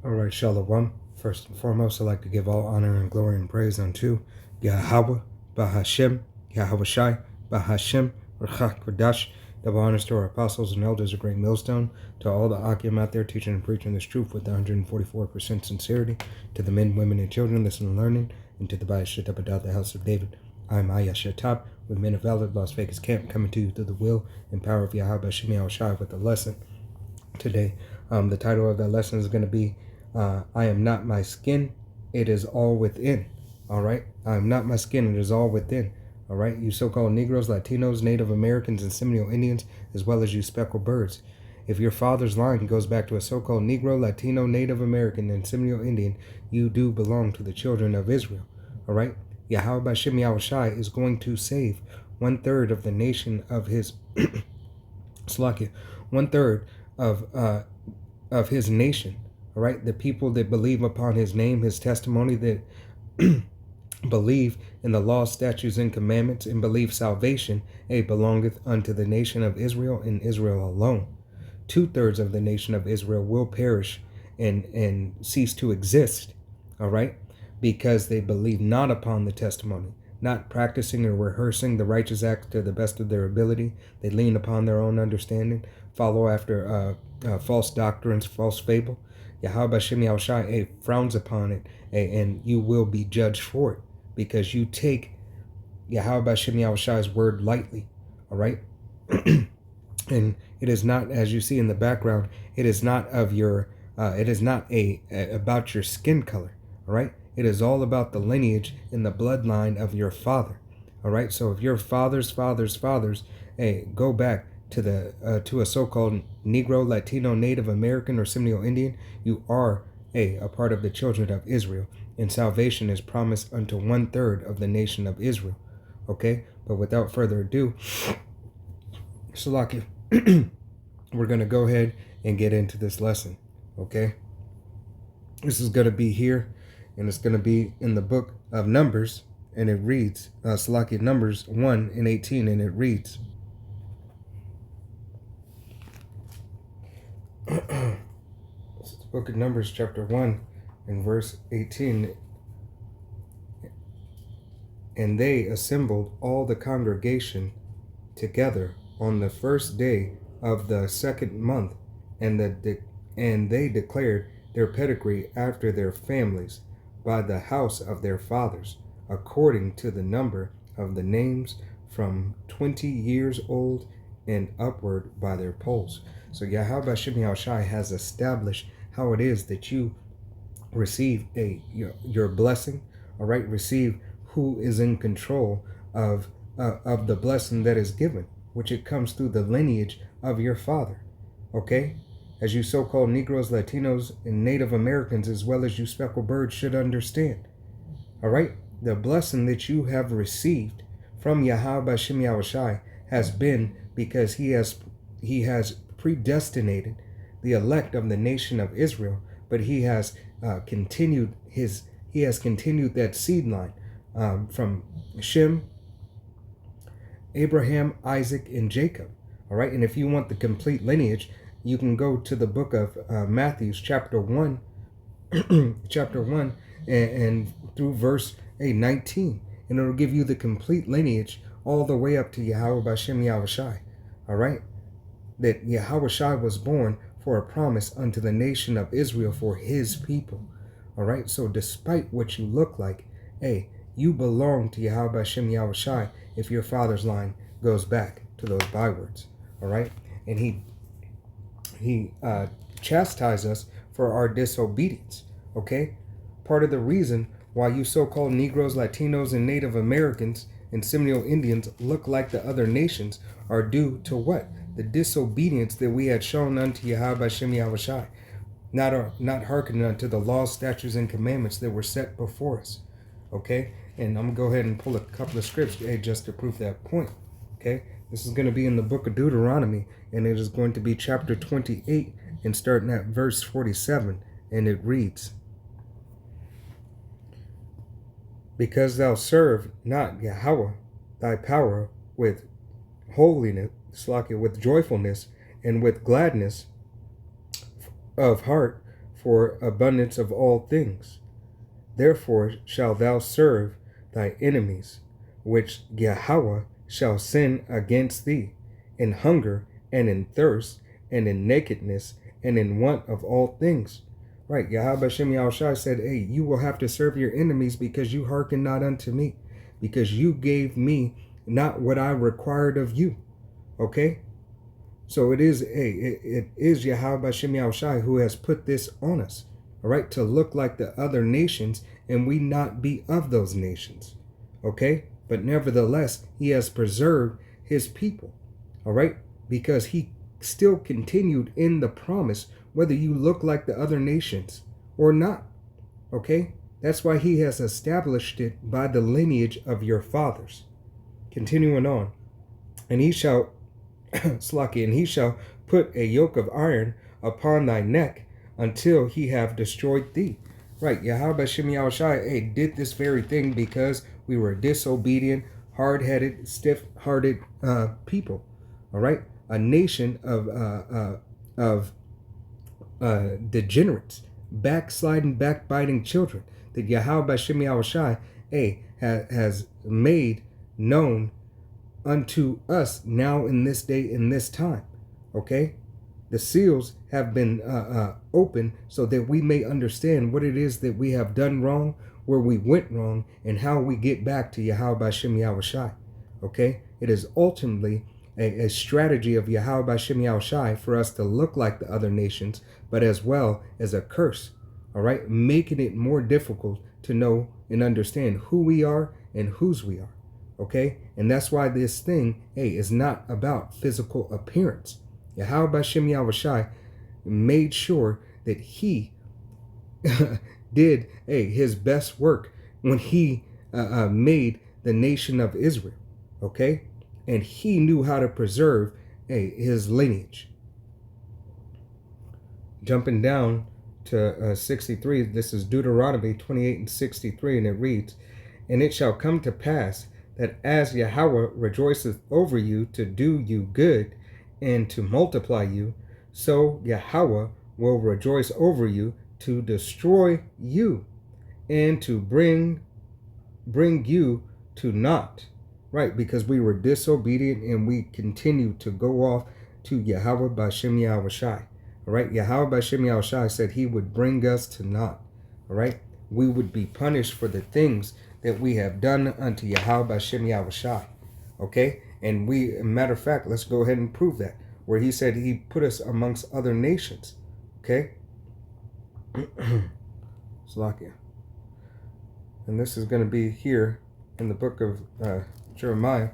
All right, Shalom. First and foremost, I'd like to give all honor and glory and praise unto Yahweh, Bahashem, Yahweh Shai, Bahashem, Rachak Kodash. Double honors to our apostles and elders of Great Millstone, to all the Akim out there teaching and preaching this truth with 144% sincerity, to the men, women, and children listening and learning, and to the Bayashat Abadat, the house of David. I'm Aya Shatab, with Men of Valor, Las Vegas camp, coming to you through the will and power of Yahweh Shem Shai with a lesson today. The title of that lesson is going to be I am not my skin, it is all within. All right, I am not my skin, it is all within. All right, you so-called Negroes, Latinos, Native Americans, and Seminole Indians, as well as you speckled birds. If your father's line goes back to a so-called Negro, Latino, Native American, and Seminole Indian, you do belong to the children of Israel. All right, Yahweh Bashem Yahushai is going to save 1/3 of the nation of his Slakia, 1/3 of his nation. All right, the people that believe upon his name, his testimony, that believe in the law, statutes, and commandments, and believe salvation, belongeth unto the nation of Israel and Israel alone. 2/3 of the nation of Israel will perish and cease to exist. All right, because they believe not upon the testimony, not practicing or rehearsing the righteous acts to the best of their ability. They lean upon their own understanding, follow after false doctrines, false fable. Yahweh Bashem Yahushai frowns upon it, and you will be judged for it, because you take Yahweh Bashem Yahushai's word lightly. All right, and it is not, as you see in the background, it is not of your, it is not about your skin color. All right, it is all about the lineage and the bloodline of your father. All right, so if your fathers, go back to a so-called Negro, Latino, Native American, or Seminole Indian, you are a part of the children of Israel, and salvation is promised unto 1/3 of the nation of Israel. Okay, but without further ado, Salaki, we're going to go ahead and get into this lesson. Okay, this is going to be here, and it's going to be in the book of Numbers, and it reads, Salaki, Numbers 1:18, and it reads, it's the book of Numbers, chapter 1, and verse 18. And they assembled all the congregation together on the first day of the second month, and they declared their pedigree after their families by the house of their fathers, according to the number of the names, from 20 years old and upward, by their polls. So Yahweh Bashem Yahushai has established how it is that you receive your blessing. All right, receive who is in control of the blessing that is given, which it comes through the lineage of your father. Okay, as you so-called Negroes, Latinos, and Native Americans, as well as you speckled birds, should understand. All right, the blessing that you have received from Yahweh Bashem Yahushai has been because he has predestinated the elect of the nation of Israel, but he has continued that seed line from Shem, Abraham, Isaac, and Jacob. All right, and if you want the complete lineage, you can go to the book of Matthew, chapter 1, chapter 1, and through verse 19, and it'll give you the complete lineage all the way up to Yahweh Bashem Yahushai. All right, that Yahushai was born for a promise unto the nation of Israel for his people. All right, so despite what you look like, you belong to Yahweh Bashem Yahushai if your father's line goes back to those bywords. All right, and he chastised us for our disobedience. Okay, part of the reason why you so-called Negroes, Latinos, and Native Americans and Seminole Indians look like the other nations are due to what? The disobedience that we had shown unto Yahweh Bashem Yahushai, not hearkening unto the laws, statutes, and commandments that were set before us. Okay, and I'm gonna go ahead and pull a couple of scripts just to prove that point. Okay, this is going to be in the book of Deuteronomy, and it is going to be chapter 28 and starting at verse 47, and it reads, because thou serve not Yahweh thy power with holiness, with joyfulness, and with gladness of heart, for abundance of all things. Therefore shalt thou serve thy enemies, which Yahweh shall send against thee, in hunger and in thirst and in nakedness and in want of all things. Right, Yahweh Shem Yahushai said, hey, you will have to serve your enemies because you hearken not unto me, because you gave me not what I required of you. Okay? So it is Yahweh Shem Yahushai who has put this on us, all right, to look like the other nations and we not be of those nations. Okay? But nevertheless, he has preserved his people, all right, because he still continued in the promise, whether you look like the other nations or not. Okay? That's why he has established it by the lineage of your fathers. Continuing on. And he shall, Slaki, and he shall put a yoke of iron upon thy neck until he have destroyed thee. Right, Yahweh Shem Yahushai did this very thing because we were disobedient, hard-headed, stiff-hearted people. All right, a nation of degenerates, backsliding, backbiting children that Yahweh Shem Yahushai has made known unto us now in this day, in this time. Okay, the seals have been opened so that we may understand what it is that we have done wrong, where we went wrong, and how we get back to Yahweh Shem Yahushai. Okay, it is ultimately a strategy of Yahweh Shem Yahushai for us to look like the other nations, but as well as a curse. All right, making it more difficult to know and understand who we are and whose we are. Okay, and that's why this thing, is not about physical appearance. Yahweh Shem Yahushai made sure that he did his best work when he made the nation of Israel. Okay, and he knew how to preserve his lineage. Jumping down to 63, this is Deuteronomy 28 and 63, and it reads, and it shall come to pass that as Yahweh rejoiceth over you to do you good and to multiply you, so Yahweh will rejoice over you to destroy you and to bring you to naught. Right, because we were disobedient and we continue to go off to Yahweh B'Shem Yahushai. All right, Yahweh B'Shem Yahushai said he would bring us to naught. All right, we would be punished for the things that we have done unto Yahweh B'Shem Yahushai. Okay, and matter of fact, let's go ahead and prove that, where he said he put us amongst other nations. Okay, Slakia. And this is going to be here in the book of Jeremiah.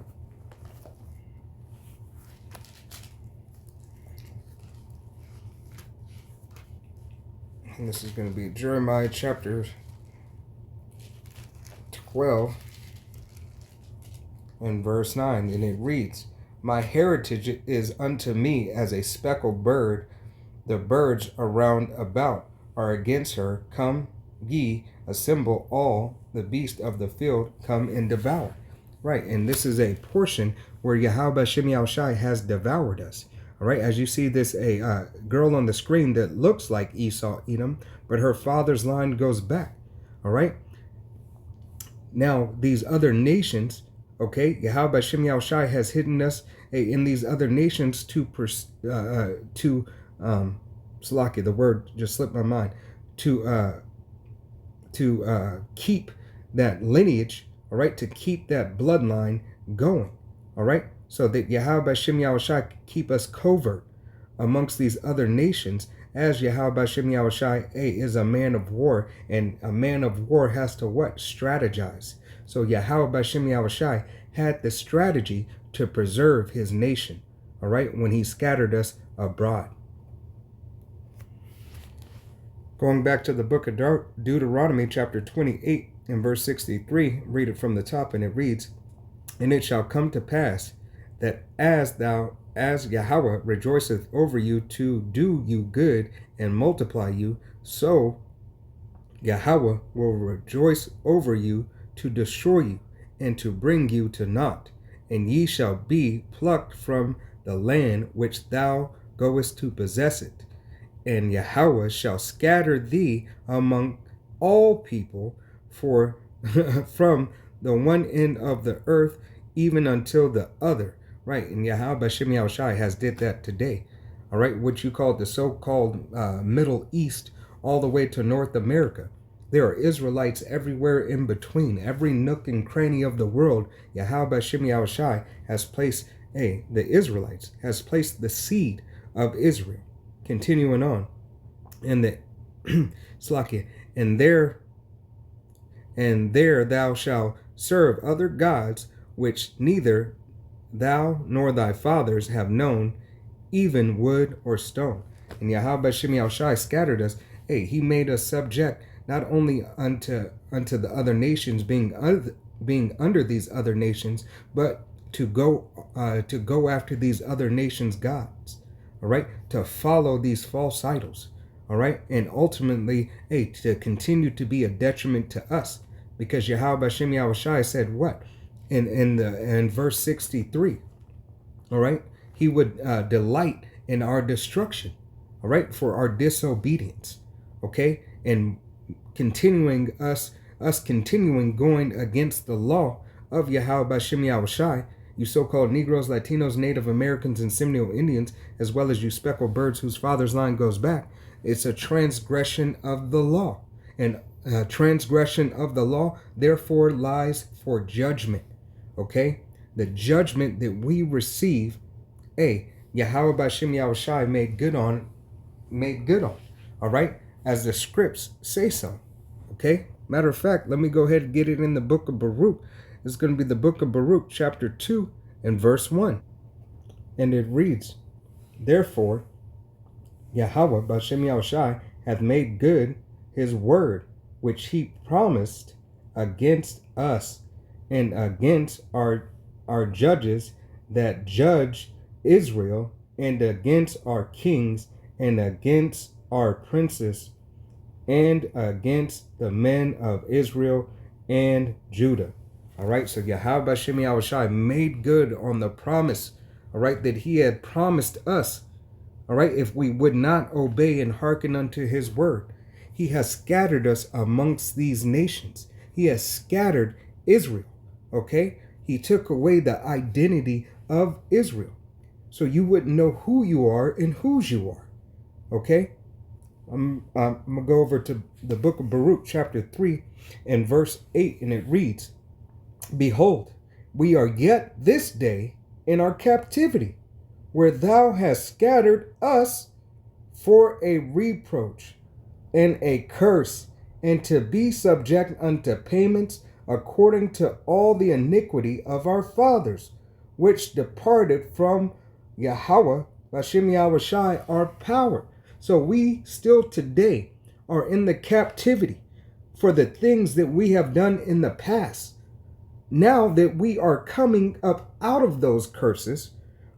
And this is going to be Jeremiah chapter 12 and verse 9. And it reads, my heritage is unto me as a speckled bird. The birds around about are against her. Come ye, assemble all the beasts of the field, come and devour. Right, and this is a portion where Yahweh Shem Yahushai has devoured us. All right, as you see this girl on the screen that looks like Esau Edom, but her father's line goes back. All right. Now, these other nations, okay, Yahweh Shem Yahushai has hidden us in these other nations to Salaki, the word just slipped my mind, to keep that lineage, all right, to keep that bloodline going, all right, so that Yahweh Shem Yahushai keep us covert amongst these other nations, as Yahweh Shem Yahushai is a man of war, and a man of war has to what? Strategize. So Yahweh Shem Yahushai had the strategy to preserve his nation, all right, when he scattered us abroad. Going back to the book of Deuteronomy chapter 28 and verse 63, read it from the top, and it reads, and it shall come to pass that as Yahweh rejoiceth over you to do you good and multiply you, so Yahweh will rejoice over you to destroy you and to bring you to naught. And ye shall be plucked from the land which thou goest to possess it, and Yahweh shall scatter thee among all people for from the one end of the earth even until the other. Right, and Yahweh Bashem Yahushai has did that today. All right, what you call the so-called Middle East, all the way to North America. There are Israelites everywhere in between, every nook and cranny of the world. Yahweh Bashem Yahushai has placed, the Israelites has placed the seed of Israel. Continuing on, and the Slakia, and there thou shalt serve other gods which neither thou nor thy fathers have known, even wood or stone. And Yahweh Shem Yahushai scattered us. He made us subject not only unto the other nations, being under these other nations, but to go after these other nations' gods. All right, to follow these false idols. All right, and ultimately, to continue to be a detriment to us, because Yahweh Shem Yahushai said what in verse 63. All right, he would delight in our destruction. All right, for our disobedience. Okay, and continuing continuing going against the law of Yahweh Shem Yahushai, you so-called Negroes, Latinos, Native Americans, and Seminole Indians, as well as you speckled birds whose father's line goes back. It's a transgression of the law. And transgression of the law, therefore, lies for judgment. Okay? The judgment that we receive, Yahweh Bashem Yahushai made good on. All right? As the scripts say so. Okay? Matter of fact, let me go ahead and get it in the book of Baruch. It's going to be the book of Baruch, chapter 2, and verse 1. And it reads, therefore, Yahweh Bashem Yahushai hath made good his word, which he promised against us and against our judges that judge Israel, and against our kings, and against our princes, and against the men of Israel and Judah. All right, so Yahweh Bashem Yahushai made good on the promise, all right, that he had promised us, all right, if we would not obey and hearken unto his word. He has scattered us amongst these nations. He has scattered Israel, okay? He took away the identity of Israel, so you wouldn't know who you are and whose you are, okay? I'm going to go over to the book of Baruch, chapter 3, and verse 8, and it reads, behold, we are yet this day in our captivity, where thou hast scattered us for a reproach and a curse, and to be subject unto payments according to all the iniquity of our fathers, which departed from Yahweh, Bashem Yahushai, our power. So we still today are in the captivity for the things that we have done in the past. Now that we are coming up out of those curses,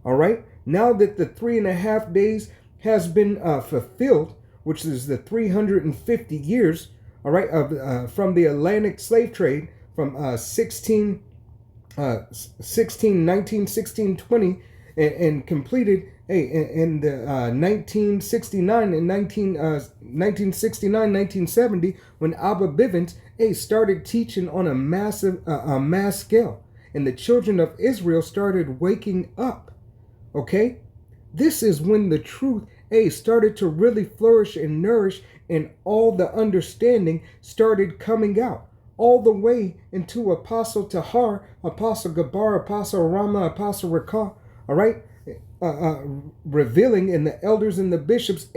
all right, now that the 3.5 days has been fulfilled, which is the 350 years, all right, of from the Atlantic slave trade from 1620, and completed in the 1969 and 1970, when Abba Bivens started teaching on a mass scale, and the children of Israel started waking up. Okay, this is when the truth started to really flourish and nourish, and all the understanding started coming out, all the way into Apostle Tahar, Apostle Gabar, Apostle Rama, Apostle Rakah, all right, revealing, in the elders and the bishops,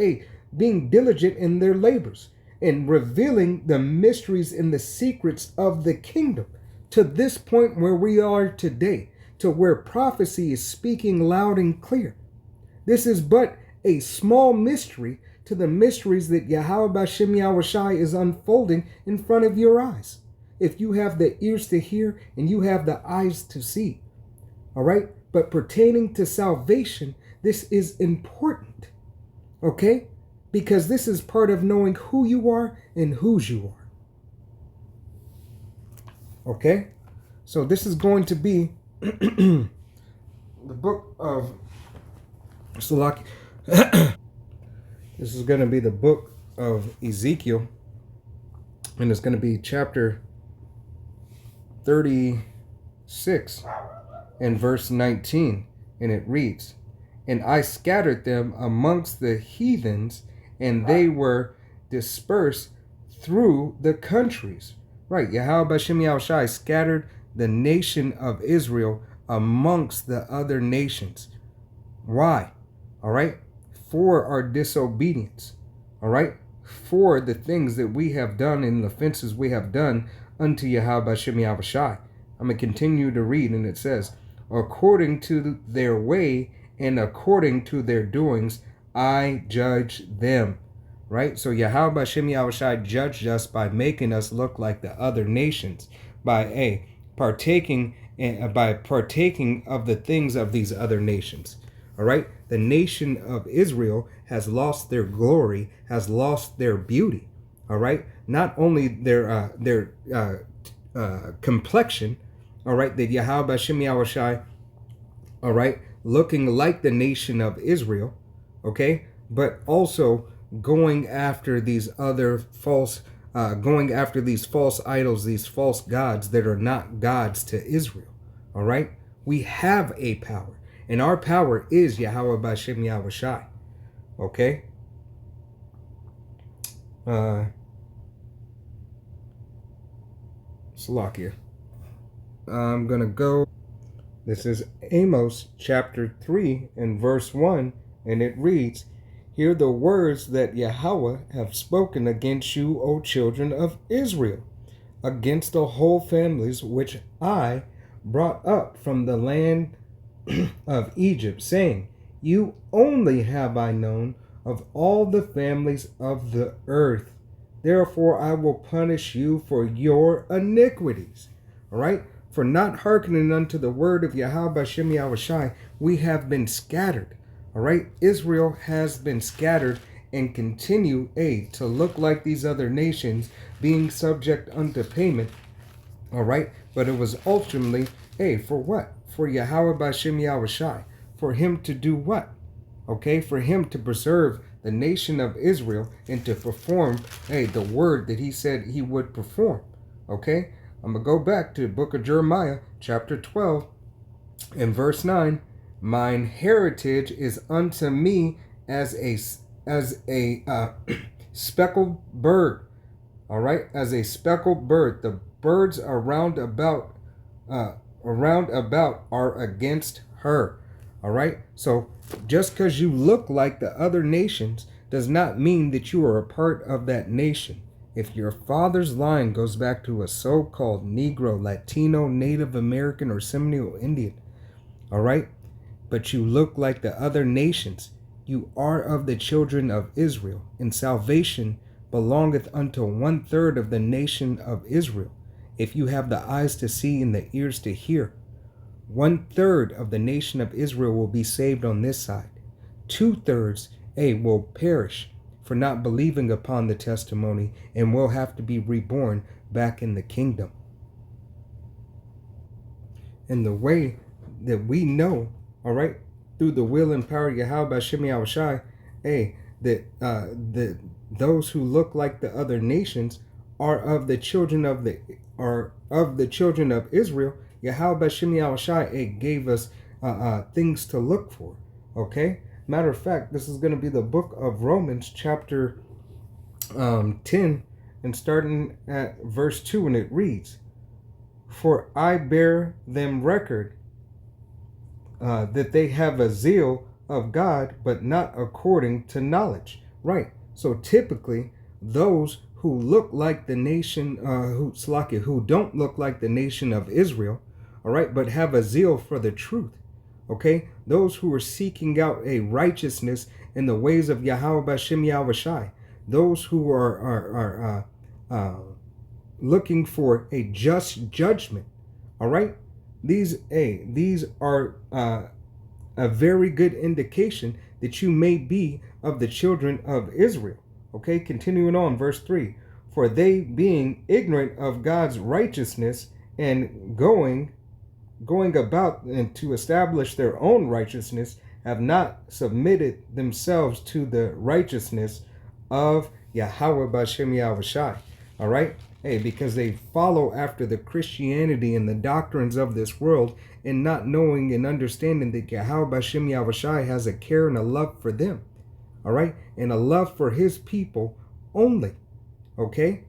being diligent in their labors, and revealing the mysteries and the secrets of the kingdom, to this point where we are today, to where prophecy is speaking loud and clear. This is but a small mystery to the mysteries that Yahweh Bashem Yahushai is unfolding in front of your eyes, if you have the ears to hear and you have the eyes to see. All right? But pertaining to salvation, this is important. Okay? Because this is part of knowing who you are and whose you are. Okay? So this is going to be the book of Salaki. This is going to be the book of Ezekiel, and it's going to be chapter 36 and verse 19, and it reads, "And I scattered them amongst the heathens, and they were dispersed through the countries." Right, Yahweh Bashem Yahushai scattered the nation of Israel amongst the other nations. Why? All right, for our disobedience. All right, for the things that we have done and the offenses we have done unto Yahweh Bashem Yahushai. I'm going to continue to read, and it says, "According to their way and according to their doings, I judge them." Right? So Yahweh Bashem Yahushai judged us by making us look like the other nations, by partaking of the things of these other nations. All right? The nation of Israel has lost their glory, has lost their beauty. All right? Not only their complexion, all right, that Yahweh Bashem Yahushai, all right, looking like the nation of Israel, okay, but also going after these other false idols, these false gods that are not gods to Israel. All right, we have a power, and our power is Yahweh Bashem Yahushai. Okay. Salakia. I'm gonna go. This is Amos chapter 3 and verse 1, and it reads, "Hear the words that Yahweh have spoken against you, O children of Israel, against the whole families which I brought up from the land of Egypt, saying, You only have I known of all the families of the earth. Therefore I will punish you for your iniquities." All right? For not hearkening unto the word of Yahweh Bashem Yahushai, we have been scattered. All right? Israel has been scattered and continue, to look like these other nations, being subject unto payment. All right? But it was ultimately, for what? For Yahweh Bashem Yahushai. For him to do what? Okay? For him to preserve the nation of Israel and to perform, the word that he said he would perform. Okay? I'm going to go back to the book of Jeremiah, chapter 12, and verse 9. "Mine heritage is unto me as a speckled bird." All right, as a speckled bird. The birds around about are against her. All right, so just because you look like the other nations does not mean that you are a part of that nation. If your father's line goes back to a so-called Negro, Latino, Native American, or Seminole Indian, all right, but you look like the other nations, you are of the children of Israel, and salvation belongeth unto 1/3 of the nation of Israel. If you have the eyes to see and the ears to hear, 1/3 of the nation of Israel will be saved on this side. 2/3, will perish for not believing upon the testimony and will have to be reborn back in the kingdom. And the way that we know, all right, through the will and power of Yahweh Bashem Yahushai, that those who look like the other nations are of the children of Israel. Yahweh Bashem Yahushai gave us things to look for. Okay. Matter of fact, this is going to be the book of Romans, chapter 10, and starting at verse 2, and it reads, "For I bear them record that they have a zeal of God, but not according to knowledge." Right. So typically, those who look like the nation, who don't look like the nation of Israel, all right, but have a zeal for the truth. Okay, those who are seeking out a righteousness in the ways of Yahweh Bashem Yahushai, those who are looking for a just judgment. All right, these are a very good indication that you may be of the children of Israel. Okay, continuing on, verse 3. "For they, being ignorant of God's righteousness and going about and to establish their own righteousness, have not submitted themselves to the righteousness of Yahweh Bashem Yahushai. All right? Hey, because they follow after the Christianity and the doctrines of this world and not knowing and understanding that Yahweh Bashem Yahushai has a care and a love for them. All right? And a love for his people only. Okay?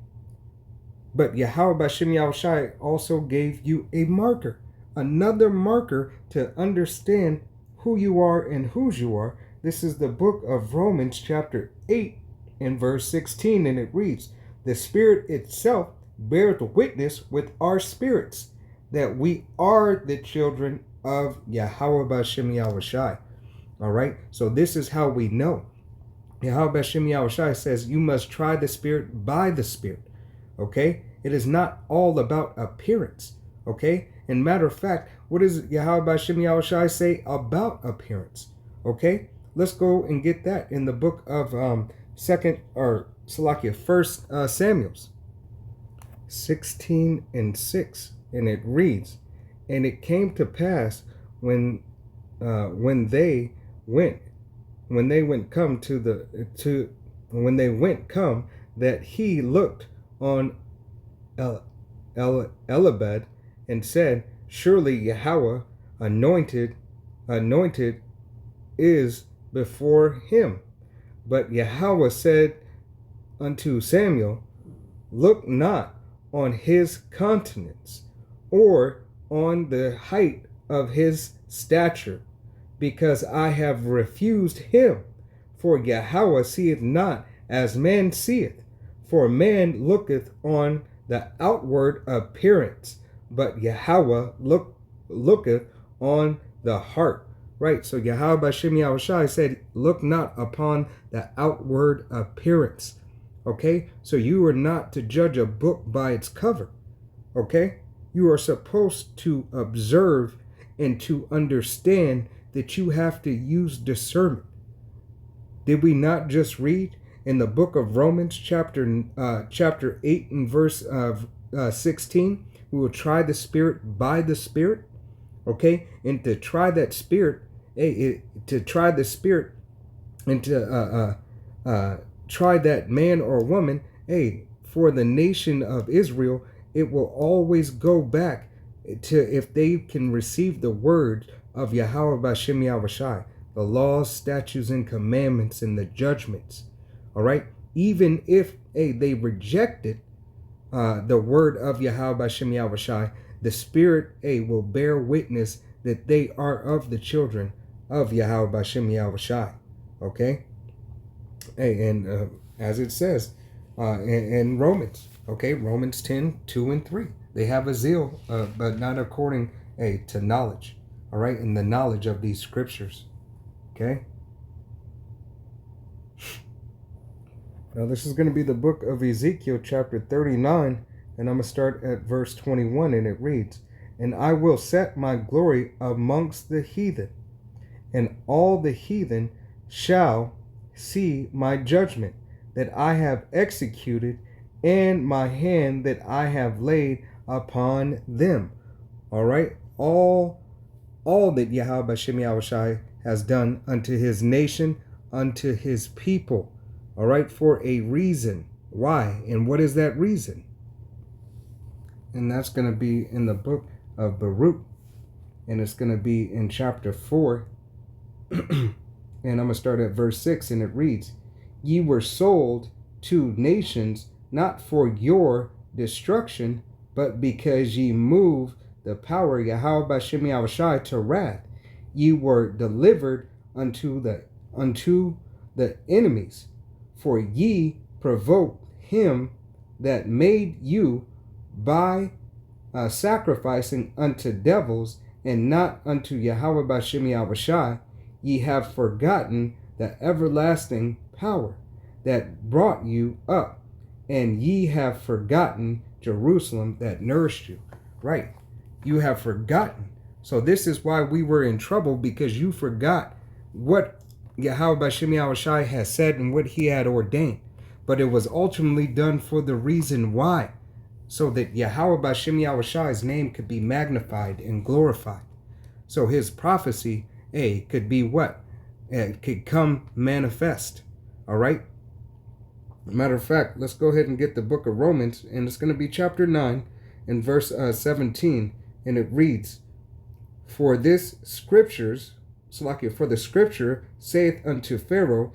But Yahweh Bashem Yahushai also gave you a marker. Another marker to understand who you are and whose you are. This is the book of Romans chapter 8 and verse 16. And it reads, the Spirit itself beareth witness with our spirits that we are the children of Yahweh Bashem Yahushai. All right? So this is how we know. Yahweh Bashem Yahushai says you must try the Spirit by the Spirit. Okay? It is not all about appearance. Okay? And matter of fact, what does Yahweh Bashem Yahushai say about appearance? Okay? Let's go and get that in the book of First Samuel's 16 and 6. And it reads, and it came to pass when they went come that he looked on Elabed and said, surely Yahweh anointed is before him. But Yahweh said unto Samuel, look not on his countenance, or on the height of his stature, because I have refused him. For Yahweh seeth not as man seeth, for man looketh on the outward appearance, but Yahweh looketh on the heart. Right, so Yahweh Bashem Yahushai said, look not upon the outward appearance. Okay, so you are not to judge a book by its cover. Okay, you are supposed to observe and to understand that you have to use discernment. Did we not just read in the book of Romans chapter 8 and verse 16, we will try the Spirit by the Spirit? Okay, and to try that Spirit, to try the Spirit and to try that man or woman, for the nation of Israel, it will always go back to if they can receive the word of Yahweh Bashem Yahushai, the laws, statutes, and commandments, and the judgments. All right, even if they rejected the word of Yahweh Bashem Yahushai, the Spirit will bear witness that they are of the children of Yahweh Bashem Yahushai. Okay? And as it says in Romans, okay, Romans 10, 2 and 3. They have a zeal, but not according to knowledge. All right? In the knowledge of these scriptures. Okay? Now this is going to be the book of Ezekiel chapter 39. And I'm going to start at verse 21, and it reads, and I will set my glory amongst the heathen, and all the heathen shall see my judgment that I have executed, and my hand that I have laid upon them. All right? All that Yahweh Bashem Yahushai has done unto his nation, unto his people. All right? For a reason. Why? And what is that reason? And that's going to be in the book of Baruch. And it's going to be in chapter 4. And I'm going to start at verse 6. And it reads, ye were sold to nations, not for your destruction, but because ye moved the power Yahweh Bashem Yahushai to wrath. Ye were delivered unto the enemies. For ye provoked him that made you by sacrificing unto devils, and not unto Yahweh Bashem Yahushai. Ye have forgotten the everlasting power that brought you up, and ye have forgotten Jerusalem that nourished you. Right. You have forgotten. So this is why we were in trouble, because you forgot what Yahweh Bashem Yahushai has said and what he had ordained. But it was ultimately done for the reason why. So that Yahweh Bashem Yahushai's name could be magnified and glorified. So his prophecy could be what? It could come manifest. All right. Matter of fact, let's go ahead and get the book of Romans, and it's going to be chapter 9 and verse 17, and it reads, For this scriptures, Salakia, for the scripture saith unto Pharaoh,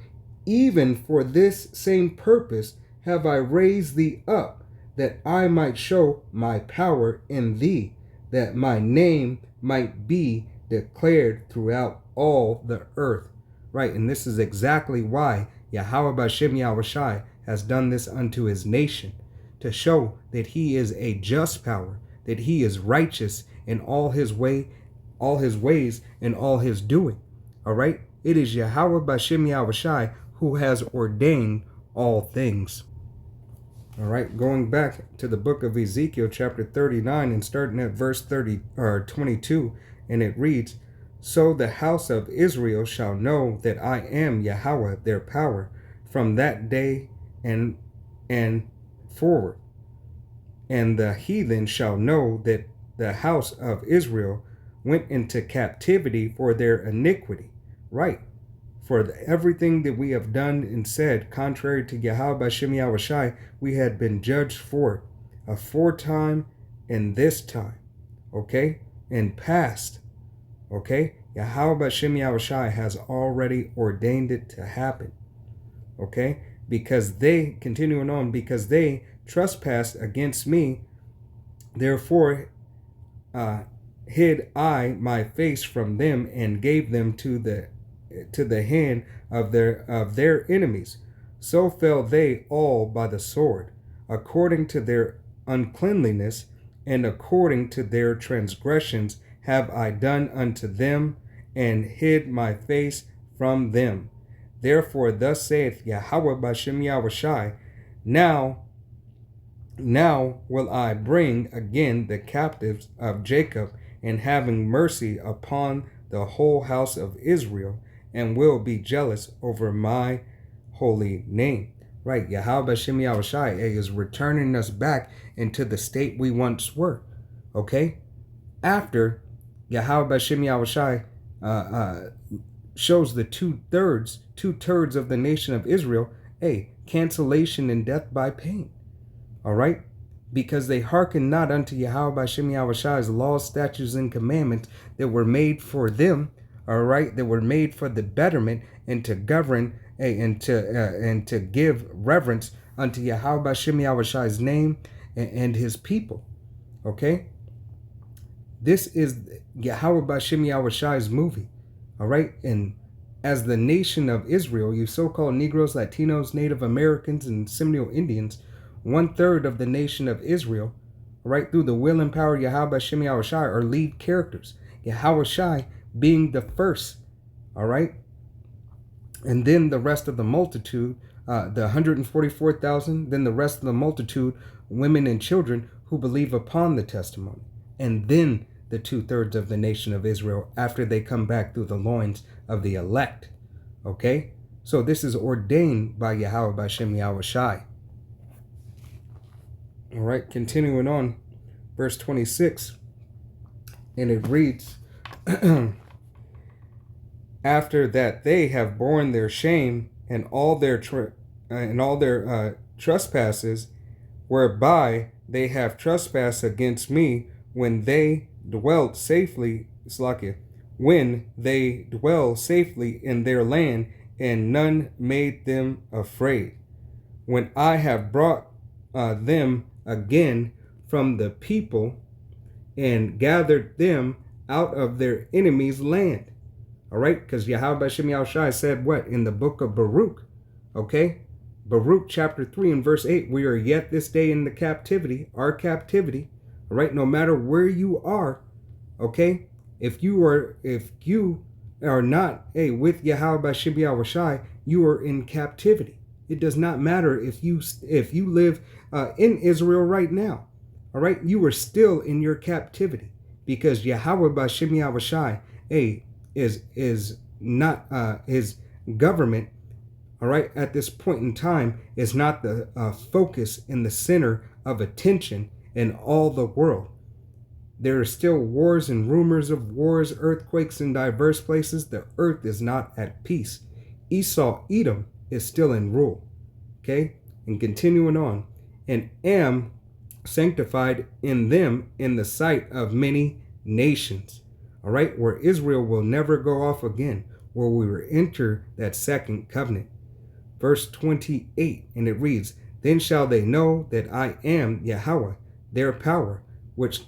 even for this same purpose have I raised thee up, that I might show my power in thee, that my name might be declared throughout all the earth. Right, and this is exactly why Yahweh Bashem Yahushai has done this unto his nation, to show that he is a just power, that he is righteous in all his ways and all his doing. All right, it is Yahweh Bashem Yahushai who has ordained all things. All right, going back to the book of Ezekiel, chapter 39, and starting at verse 22, and it reads, So the house of Israel shall know that I am Yahweh, their power, from that day and forward. And the heathen shall know that the house of Israel went into captivity for their iniquity. Right. For everything that we have done and said, contrary to Yahweh Bashem Yahushai, we had been judged for it, aforetime and this time, okay, and past, okay. Yahweh Bashem Yahushai has already ordained it to happen, okay, because they, continuing on, because they trespassed against me, therefore hid I my face from them and gave them to the hand of their enemies. So fell they all by the sword, according to their uncleanliness and according to their transgressions have I done unto them, and hid my face from them. Therefore thus saith Yahweh Bashem Yahushai, now will I bring again the captives of Jacob, and having mercy upon the whole house of Israel, and will be jealous over my holy name. Right, Yahweh Bashem Yahushai is returning us back into the state we once were. Okay? After Yahweh Bashem Yahushai shows the two-thirds of the nation of Israel, cancellation and death by pain. All right? Because they hearken not unto Yahweh Bashem Yahushai's laws, statutes, and commandments that were made for them, all right, that were made for the betterment and to govern and to give reverence unto Yahweh Bashem Yahushai's name and his people. Okay? This is Yahweh Bashem Yahushai's movie. All right? And as the nation of Israel, you so-called Negroes, Latinos, Native Americans, and Seminole Indians, 1/3 of the nation of Israel, right, through the will and power of Yahweh Bashem Yahushai, are lead characters. Yahushai being the first, all right? And then the rest of the multitude, the 144,000, then the rest of the multitude, women and children who believe upon the testimony. And then the 2/3 of the nation of Israel after they come back through the loins of the elect. Okay? So this is ordained by Yahweh Bashem Yahushai. All right, continuing on, verse 26, and it reads, After that they have borne their shame and all their trespasses, whereby they have trespassed against me, when they dwelt safely, when they dwell safely in their land, and none made them afraid. When I have brought them again from the people and gathered them out of their enemies' land. All right, because Yahweh Bashem Yahushai said what in the book of Baruch? Okay, Baruch chapter 3 and verse 8, we are yet this day in the captivity, our captivity. All right, no matter where you are, okay, if you are not with Yahweh Bashem Yahushai, you are in captivity. It does not matter if you live in Israel right now. All right, you are still in your captivity, because Yahweh Bashem Yahushai is not his government. All right, at this point in time, is not the focus and the center of attention in all the world. There are still wars and rumors of wars, earthquakes in diverse places. The earth is not at peace. Esau, Edom, is still in rule. Okay? And continuing on. And am sanctified in them in the sight of many nations. All right? Where Israel will never go off again. Where we will enter that second covenant. Verse 28. And it reads, then shall they know that I am Yahweh, their power, which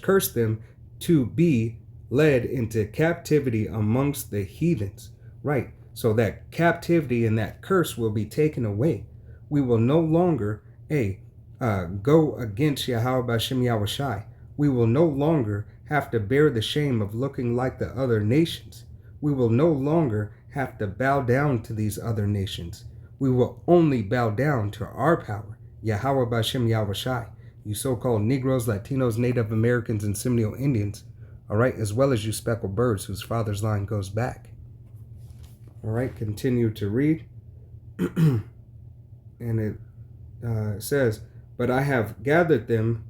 cursed them to be led into captivity amongst the heathens. Right. So that captivity and that curse will be taken away. We will no longer go against Yahweh B'Shem Yahushai. We will no longer have to bear the shame of looking like the other nations. We will no longer have to bow down to these other nations. We will only bow down to our power, Yahweh B'Shem Yahushai. You so-called Negroes, Latinos, Native Americans, and Seminole Indians, all right, as well as you speckled birds whose father's line goes back. All right, continue to read. And it says, but I have gathered them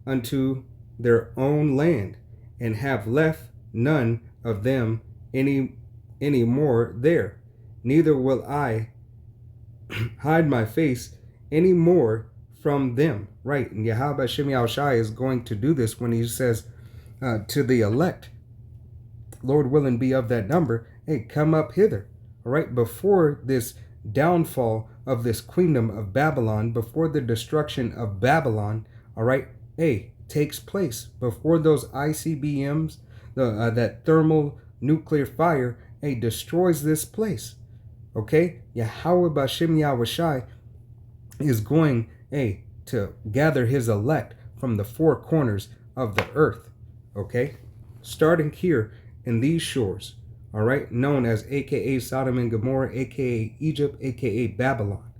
unto their own land, and have left none of them any more there. Neither will I hide my face any more from them. Right. And Yahweh B'Shem Yahushai is going to do this when he says to the elect, Lord willing be of that number, hey, come up hither. All right. Before this downfall of this queendom of Babylon, before the destruction of Babylon, all right, hey, takes place, before those ICBMs, that thermal nuclear fire, hey, destroys this place. Okay, Yahweh B'Shem Yahushai is going, to gather his elect from the four corners of the earth. Okay, starting here in these shores, all right, known as AKA Sodom and Gomorrah, AKA Egypt, AKA Babylon.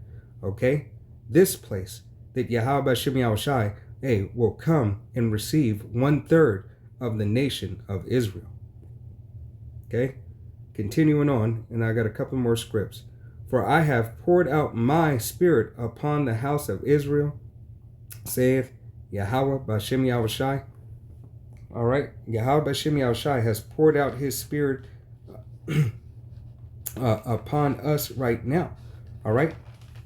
Okay, this place that Yahweh B'Shem Yahushai, will come and receive 1/3 of the nation of Israel. Okay. Continuing on, and I got a couple more scripts. For I have poured out my spirit upon the house of Israel, saith Yahweh B'Shem Yahushai. All right, Yahweh B'Shem Yahushai has poured out his spirit upon us right now. All right,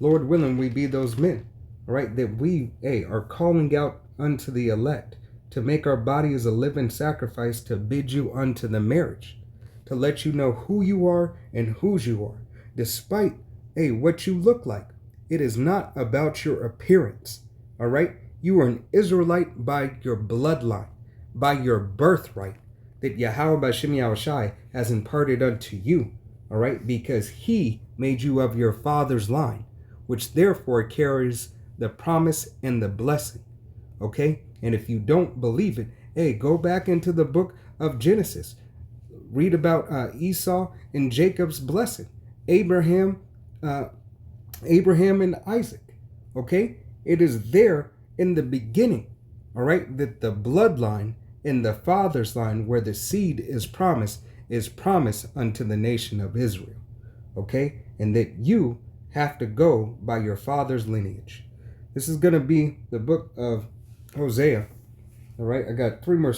Lord willing, we be those men. All right, that we are calling out unto the elect to make our body as a living sacrifice to bid you unto the marriage. To let you know who you are and whose you are, despite what you look like. It is not about your appearance. All right, you are an Israelite by your bloodline, by your birthright, that Yahweh B'Shem Yahushai has imparted unto you. All right, because he made you of your father's line, which therefore carries the promise and the blessing. Okay, and if you don't believe it, go back into the book of Genesis. Read about Esau and Jacob's blessing, Abraham and Isaac. Okay, it is there in the beginning. All right, that the bloodline in the father's line, where the seed is promised unto the nation of Israel. Okay, and that you have to go by your father's lineage. This is going to be the book of Hosea. All right, I got three or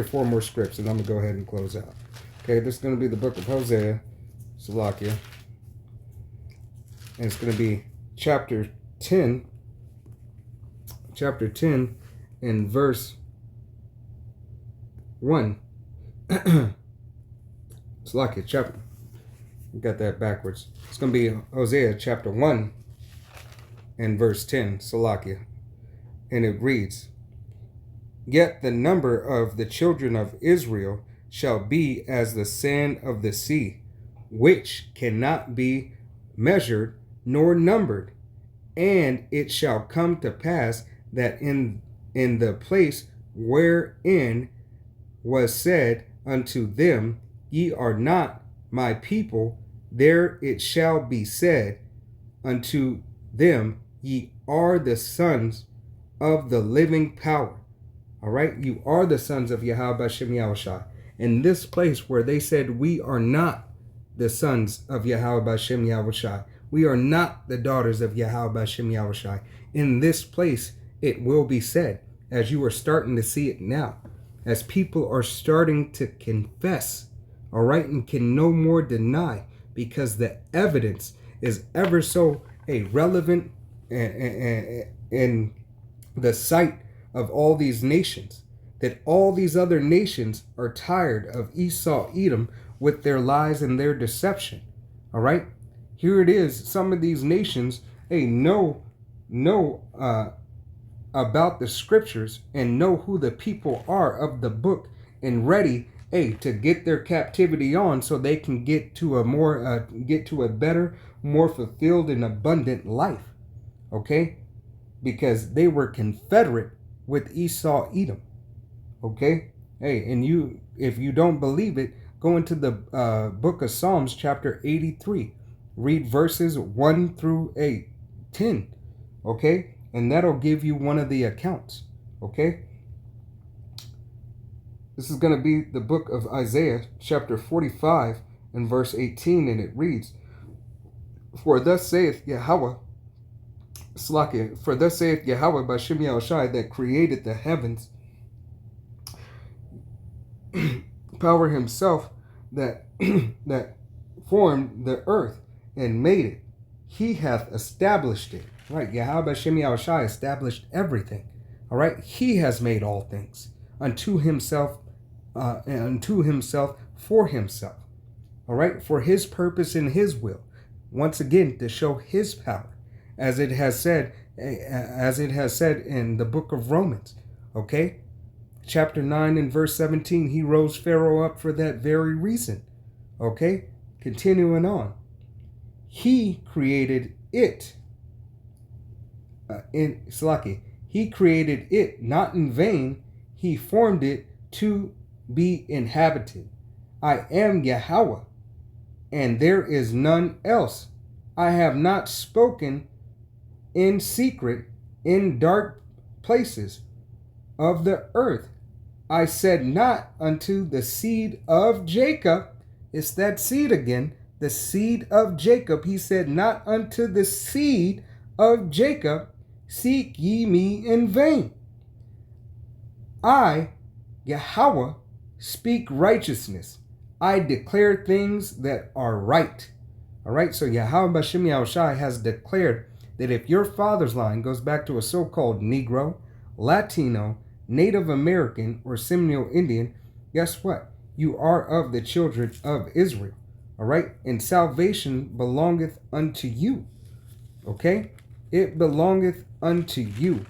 four more scripts, and I'm going to go ahead and close out. Okay, this is going to be the book of Hosea, Salakia. And it's going to be chapter 10 and verse 1. Salakia, chapter. I got that backwards. It's going to be Hosea chapter 1 and verse 10, Salakia. And it reads, Yet the number of the children of Israel shall be as the sand of the sea, which cannot be measured nor numbered. And it shall come to pass that in the place wherein was said unto them, Ye are not my people, there it shall be said unto them, Ye are the sons of the living power. All right, you are the sons of Yahweh B'Shem Yahushai. In this place where they said we are not the sons of Yahweh B'Shem Yahushai, we are not the daughters of Yahweh B'Shem Yahushai. In this place it will be said, as you are starting to see it now, as people are starting to confess, all right, and can no more deny, because the evidence is ever so relevant in the sight of all these nations, that all these other nations are tired of Esau, Edom, with their lies and their deception. All right, here it is. Some of these nations, know about the scriptures and know who the people are of the book, and ready, to get their captivity on, so they can get to a better, more fulfilled and abundant life. Okay, because they were confederate with Esau, Edom. Okay, and if you don't believe it, go into the book of Psalms, chapter 83. Read verses 1 through 10. Okay, and that'll give you one of the accounts. Okay, this is going to be the book of Isaiah, chapter 45, and verse 18, and it reads, For thus saith Yahweh, B'Shem Yahushai, that created the heavens, power himself that that formed the earth and made it. He hath established it. Right, Yahweh B'Shem Yahushai established everything. All right, he has made all things unto himself, for himself. All right, for his purpose and his will. Once again, to show his power, as it has said in the book of Romans. Okay, chapter 9 and verse 17, he rose Pharaoh up for that very reason. Okay, continuing on. He created it. He created it not in vain. He formed it to be inhabited. I am Yahweh, and there is none else. I have not spoken in secret in dark places of the earth. I said not unto the seed of Jacob. It's that seed again, the seed of Jacob. He said not unto the seed of Jacob, seek ye me in vain. I, Yahweh, speak righteousness. I declare things that are right. All right, so Yahweh B'Shem Yahushai has declared that if your father's line goes back to a so-called Negro, Latino, Native American, or Seminole Indian, guess what? You are of the children of Israel. All right, and salvation belongeth unto you. Okay, it belongeth unto you.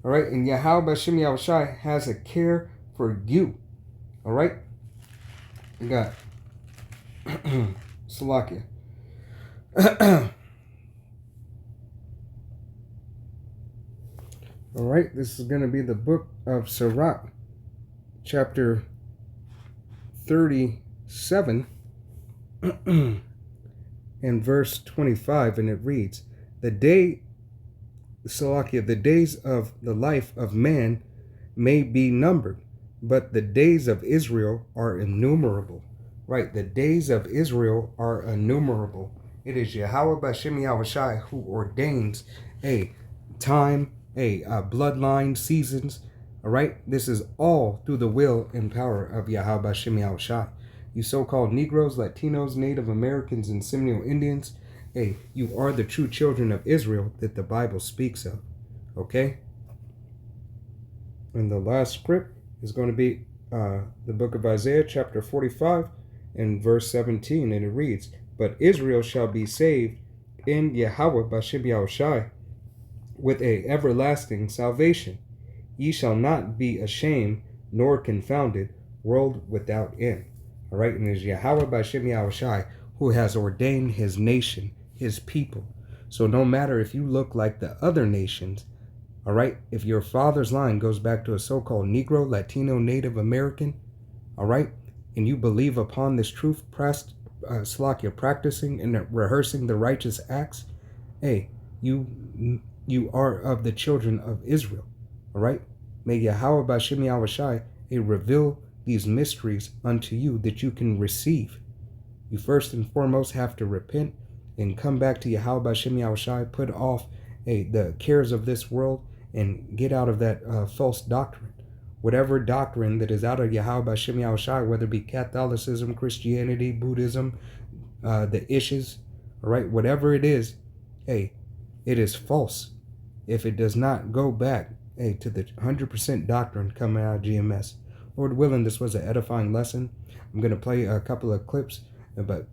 All right, and Yahweh B'Shem Yahushai has a care for you. All right, we got Salakia. All right, this is going to be the book of Sirach, chapter 37 and verse 25, and it reads, the days of the life of man may be numbered, but the days of Israel are innumerable. Right, the days of Israel are innumerable. It is Yahweh B'Shem Yahushai who ordains a time, a bloodline, seasons. All right, this is all through the will and power of Yahweh B'Shem Yahushai. You so-called Negroes, Latinos, Native Americans, and Seminole Indians, you are the true children of Israel that the Bible speaks of. Okay? And the last script is going to be the book of Isaiah, chapter 45, and verse 17, and it reads, but Israel shall be saved in Yahweh B'Shem Yahushai with a everlasting salvation. Ye shall not be ashamed nor confounded, world without end. All right, and it is Yahweh B'Shem Yahushai who has ordained his nation, his people. So no matter if you look like the other nations, all right, if your father's line goes back to a so-called Negro, Latino, Native American, all right, and you believe upon this truth, practicing and rehearsing the righteous acts, you are of the children of Israel. All right, may Yahweh B'Shem Yahushai reveal these mysteries unto you that you can receive. You first and foremost have to repent and come back to Yahweh B'Shem Yahushai, put off the cares of this world, and get out of that false doctrine. Whatever doctrine that is out of Yahweh Hashem Yahushai, whether it be Catholicism, Christianity, Buddhism, the Ishes, all right, whatever it is, hey, it is false if it does not go back, hey, to the 100% doctrine coming out of GMS. Lord willing, this was an edifying lesson. I'm going to play a couple of clips, but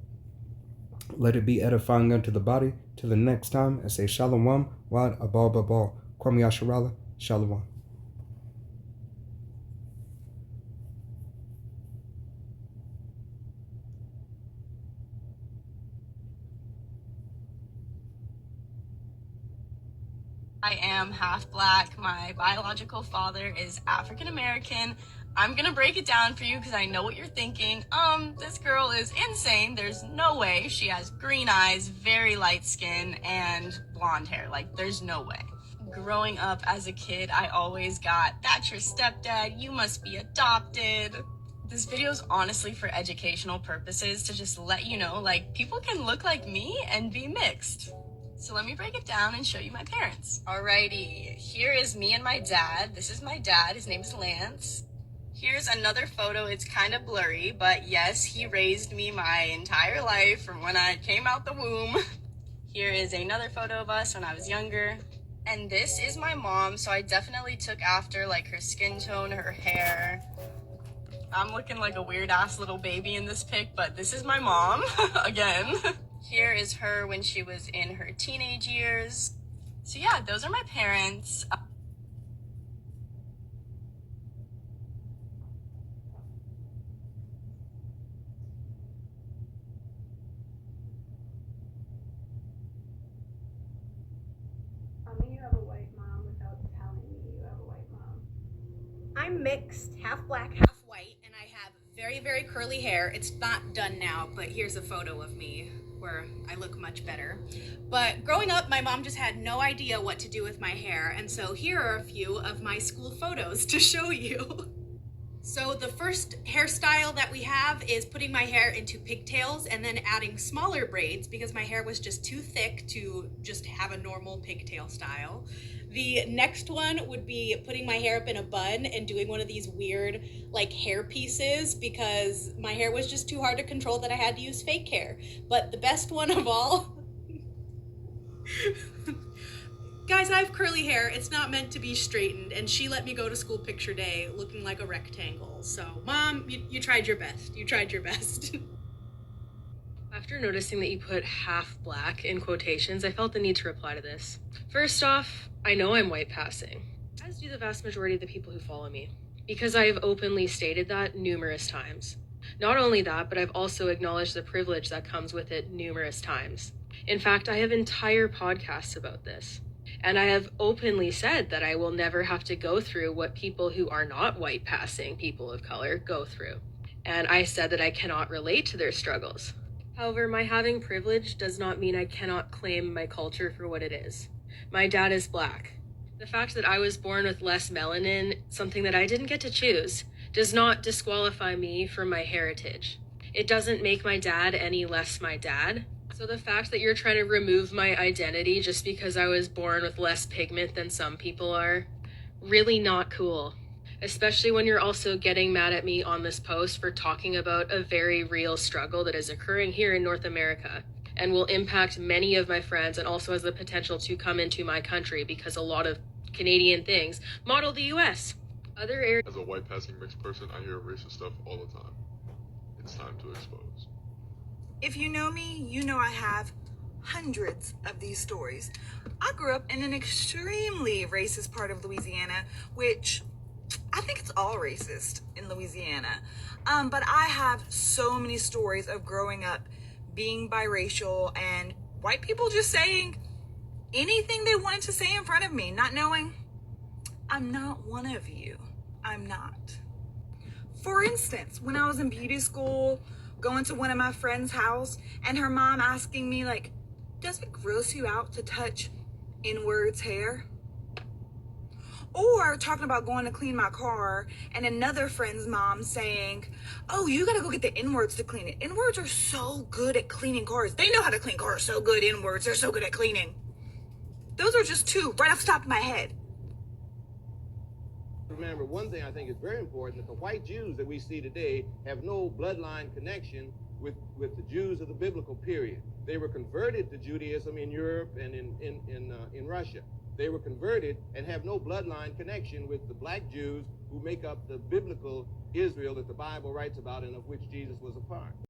let it be edifying unto the body. Till the next time, I say Shalom, Wad, Abal, Babal, Kwame Yasharala, Shalom. I am half black. My biological father is African American. I'm gonna break it down for you because I know what you're thinking. This girl is insane. There's no way. She has green eyes, very light skin, and blonde hair. Like, there's no way. Growing up as a kid, I always got, "That's your stepdad, you must be adopted." This video is honestly for educational purposes to just let you know, like, people can look like me and be mixed. So let me break it down and show you my parents. Alrighty, here is me and my dad. This is my dad, his name is Lance. Here's another photo, it's kind of blurry, but yes, he raised me my entire life from when I came out the womb. Here is another photo of us when I was younger. And this is my mom, so I definitely took after like her skin tone, her hair. I'm looking like a weird ass little baby in this pic, but this is my mom, again. Here is her when she was in her teenage years. So yeah, those are my parents. You have a white mom without telling me you have a white mom. I'm mixed, half black, half white, and I have very, very curly hair. It's not done now, but here's a photo of me where I look much better. But growing up, my mom just had no idea what to do with my hair, and so here are a few of my school photos to show you. So the first hairstyle that we have is putting my hair into pigtails and then adding smaller braids because my hair was just too thick to just have a normal pigtail style. The next one would be putting my hair up in a bun and doing one of these weird like hair pieces because my hair was just too hard to control that I had to use fake hair. But the best one of all, guys, I have curly hair. It's not meant to be straightened, and she let me go to school picture day looking like a rectangle. So, Mom, you tried your best. You tried your best. After noticing that you put half black in quotations, I felt the need to reply to this. First off, I know I'm white passing, as do the vast majority of the people who follow me, because I have openly stated that numerous times. Not only that, but I've also acknowledged the privilege that comes with it numerous times. In fact, I have entire podcasts about this. And I have openly said that I will never have to go through what people who are not white passing people of color go through. And I said that I cannot relate to their struggles. However, my having privilege does not mean I cannot claim my culture for what it is. My dad is black. The fact that I was born with less melanin, something that I didn't get to choose, does not disqualify me from my heritage. It doesn't make my dad any less my dad. So the fact that you're trying to remove my identity just because I was born with less pigment than some people are, really not cool. Especially when you're also getting mad at me on this post for talking about a very real struggle that is occurring here in North America and will impact many of my friends and also has the potential to come into my country because a lot of Canadian things model the US. Other areas. As a white passing mixed person, I hear racist stuff all the time. It's time to expose. If you know me, you know I have hundreds of these stories. I grew up in an extremely racist part of Louisiana, which I think it's all racist in Louisiana. But I have so many stories of growing up being biracial and white people just saying anything they wanted to say in front of me, not knowing I'm not one of you. I'm not. For instance, when I was in beauty school, going to one of my friend's house and her mom asking me like, does it gross you out to touch N-word's hair? Or talking about going to clean my car and another friend's mom saying, oh, you gotta go get the N-words to clean it. N-words are so good at cleaning cars. They know how to clean cars so good, N-words, they're so good at cleaning. Those are just two right off the top of my head. Remember, one thing I think is very important, that the white Jews that we see today have no bloodline connection with the Jews of the biblical period. They were converted to Judaism in Europe and in Russia. They were converted and have no bloodline connection with the black Jews who make up the biblical Israel that the Bible writes about and of which Jesus was a part.